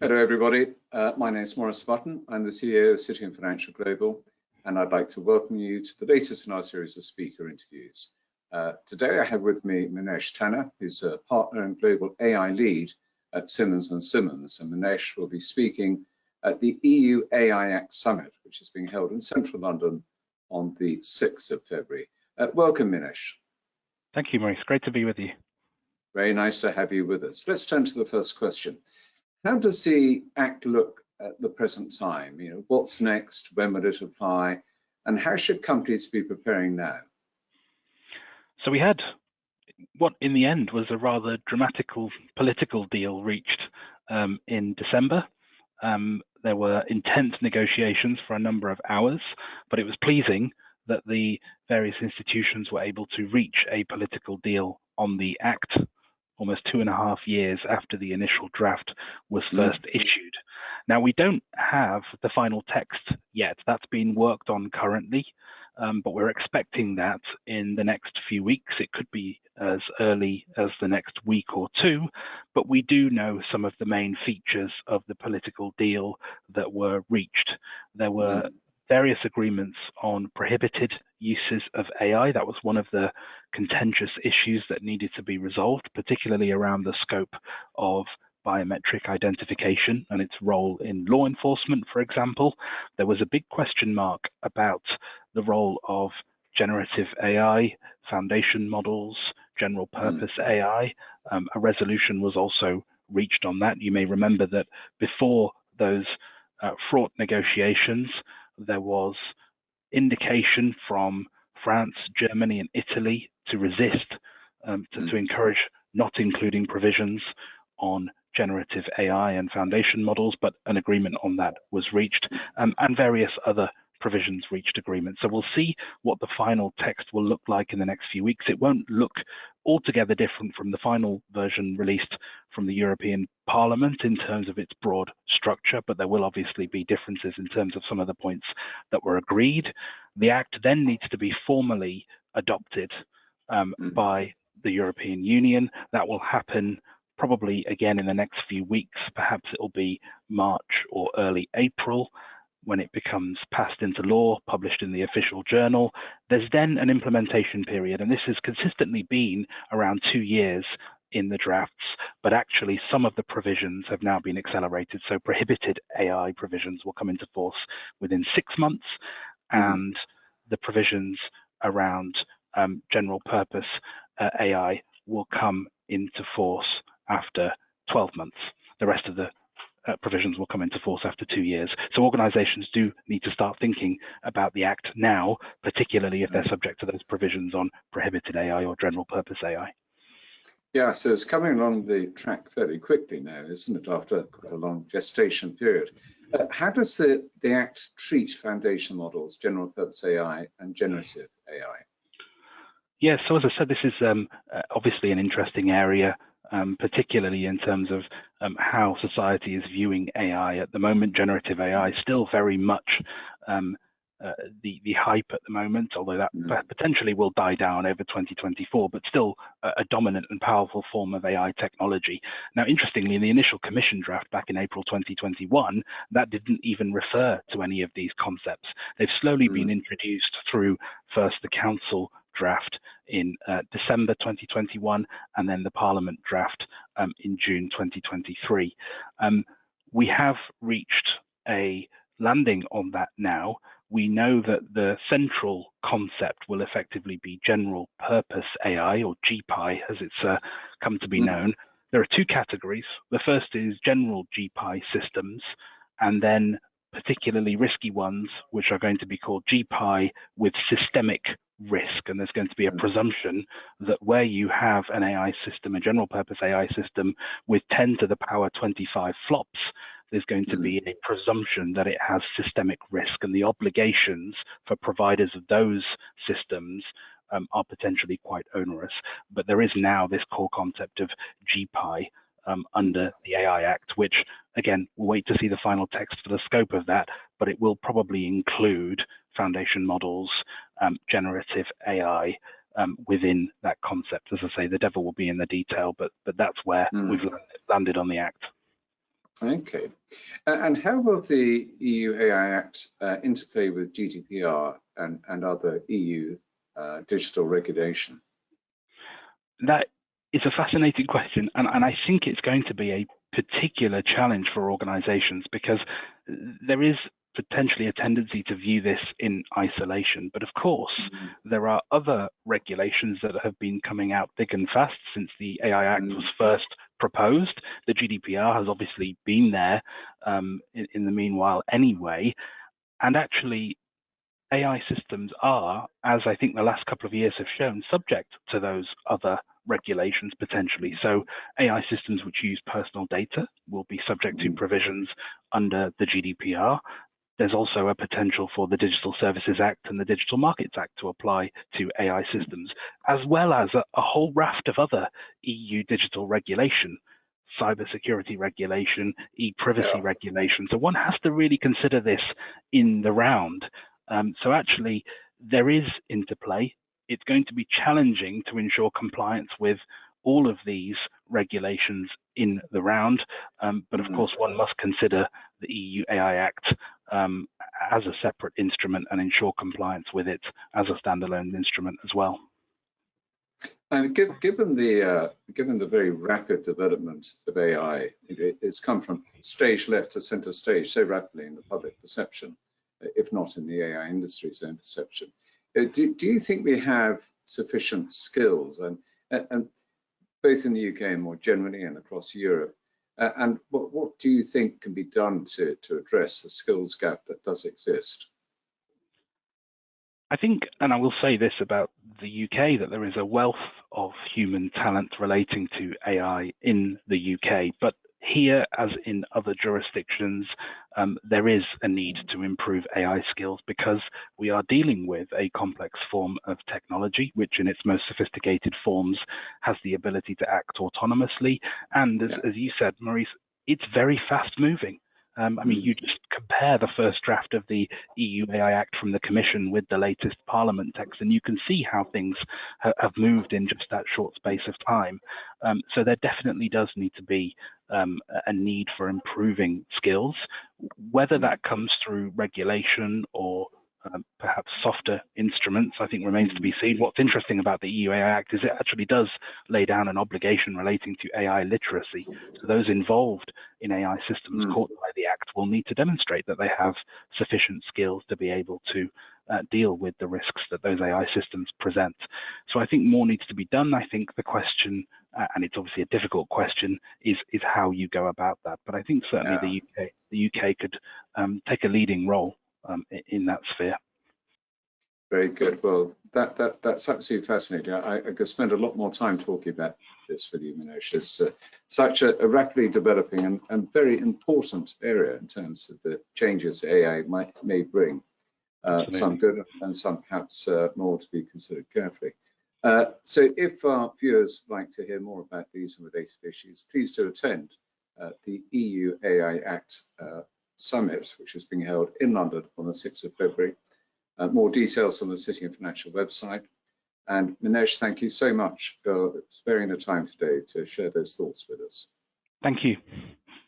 Hello, everybody. My name is Maurice Button. I'm the CEO of City and Financial Global, and I'd like to welcome you to the latest in our series of speaker interviews. Today, I have with me Minesh Tanna, who's a partner and global AI lead at Simmons & Simmons, and Minesh will be speaking at the EU AI Act Summit, which is being held in central London on the 6th of February. Welcome, Minesh. Thank you, Maurice. Great to be with you. Very nice to have you with us. Let's turn to the first question. How does the Act look at the present time? What's next? When will it apply? And how should companies be preparing now? So we had what in the end was a rather dramatical political deal reached in December. There were intense negotiations for a number of hours, but it was pleasing that the various institutions were able to reach a political deal on the Act almost 2.5 years after the initial draft was first issued. Now, we don't have the final text yet. That's being worked on currently, but we're expecting that in the next few weeks. It could be as early as the next week or two, but we do know some of the main features of the political deal that were reached. There were various agreements on prohibited uses of AI. That was one of the contentious issues that needed to be resolved, particularly around the scope of biometric identification and its role in law enforcement, for example. There was a big question mark about the role of generative AI, foundation models, general purpose AI. A resolution was also reached on that. You may remember that before those fraught negotiations, there was indication from France, Germany, and Italy to resist, to encourage not including provisions on generative AI and foundation models, but an agreement on that was reached, and various other provisions reached agreement. So we'll see what the final text will look like in the next few weeks. It won't look altogether different from the final version released from the European Parliament in terms of its broad structure, but there will obviously be differences in terms of some of the points that were agreed. The Act then needs to be formally adopted by the European Union. That will happen probably again in the next few weeks. Perhaps it will be March or early April when it becomes passed into law, published in the official journal. There's then an implementation period, and this has consistently been around 2 years in the drafts, but actually some of the provisions have now been accelerated. So prohibited AI provisions will come into force within 6 months, and the provisions around general purpose AI will come into force after 12 months. The rest of the provisions will come into force after 2 years. So organizations do need to start thinking about the Act now, particularly if they're subject to those provisions on prohibited AI or general purpose AI. Yeah, so it's coming along the track fairly quickly now, isn't it, after quite a long gestation period? How does the Act treat foundation models, general purpose AI and generative AI? Yes, so as I said, this is obviously an interesting area, particularly in terms of how society is viewing AI at the moment. Generative AI is still very much the hype at the moment, although that potentially will die down over 2024, but still a dominant and powerful form of AI technology. Now, interestingly, in the initial Commission draft back in April 2021, that didn't even refer to any of these concepts. They've slowly been introduced through first the Council draft in December 2021, and then the Parliament draft in June 2023. We have reached a landing on that now. We know that the central concept will effectively be general purpose AI, or GPI as it's come to be known. There are 2 categories. The first is general GPI systems, and then particularly risky ones, which are going to be called GPI with systemic risk. And there's going to be a presumption that where you have an AI system, a general purpose AI system with 10 to the power 25 flops, there's going to be a presumption that it has systemic risk, and the obligations for providers of those systems are potentially quite onerous. But there is now this core concept of GPI under the AI Act, which, again, we'll wait to see the final text for the scope of that, but it will probably include foundation models, generative AI within that concept. As I say, the devil will be in the detail, but that's where we've landed on the Act. Okay. And how will the EU AI Act interplay with GDPR and other EU digital regulation? That is a fascinating question, and I think it's going to be a particular challenge for organizations, because there is potentially a tendency to view this in isolation. But of course, there are other regulations that have been coming out thick and fast since the AI Act was first proposed. The GDPR has obviously been there in the meanwhile anyway, and actually AI systems are, as I think the last couple of years have shown, subject to those other regulations potentially. So AI systems which use personal data will be subject to provisions under the GDPR. There's also a potential for the Digital Services Act and the Digital Markets Act to apply to AI systems, as well as a whole raft of other EU digital regulation, cybersecurity regulation, e-privacy regulation. So one has to really consider this in the round. So actually, there is interplay. It's going to be challenging to ensure compliance with all of these regulations in the round. But of course, one must consider the EU AI Act as a separate instrument and ensure compliance with it as a standalone instrument as well. And given the very rapid development of AI, it's come from stage left to center stage so rapidly in the public perception, if not in the AI industry's own perception. Do you think we have sufficient skills, and both in the UK and more generally and across Europe? And what do you think can be done to address the skills gap that does exist? I think, and I will say this about the UK, that there is a wealth of human talent relating to AI in the UK, but here, as in other jurisdictions, there is a need to improve AI skills because we are dealing with a complex form of technology, which in its most sophisticated forms has the ability to act autonomously. And as you said, Maurice, it's very fast moving. I mean, you just compare the first draft of the EU AI Act from the Commission with the latest Parliament text, and you can see how things have moved in just that short space of time. So there definitely does need to be a need for improving skills, whether that comes through regulation or perhaps softer instruments, I think remains to be seen. What's interesting about the EU AI Act is it actually does lay down an obligation relating to AI literacy. So those involved in AI systems caught by the Act will need to demonstrate that they have sufficient skills to be able to deal with the risks that those AI systems present. So I think more needs to be done. I think the question, and it's obviously a difficult question, is how you go about that. But I think certainly the UK could take a leading role in that sphere. Very good. Well, that's absolutely fascinating. I could spend a lot more time talking about this with you, Minesh. It's such a rapidly developing and very important area in terms of the changes AI may bring. Some good and some perhaps more to be considered carefully. So if our viewers would like to hear more about these and related issues, please do attend the EU AI Act Summit, which is being held in London on the 6th of February. More details on the City and Financial website. And Minesh, thank you so much for sparing the time today to share those thoughts with us. Thank you.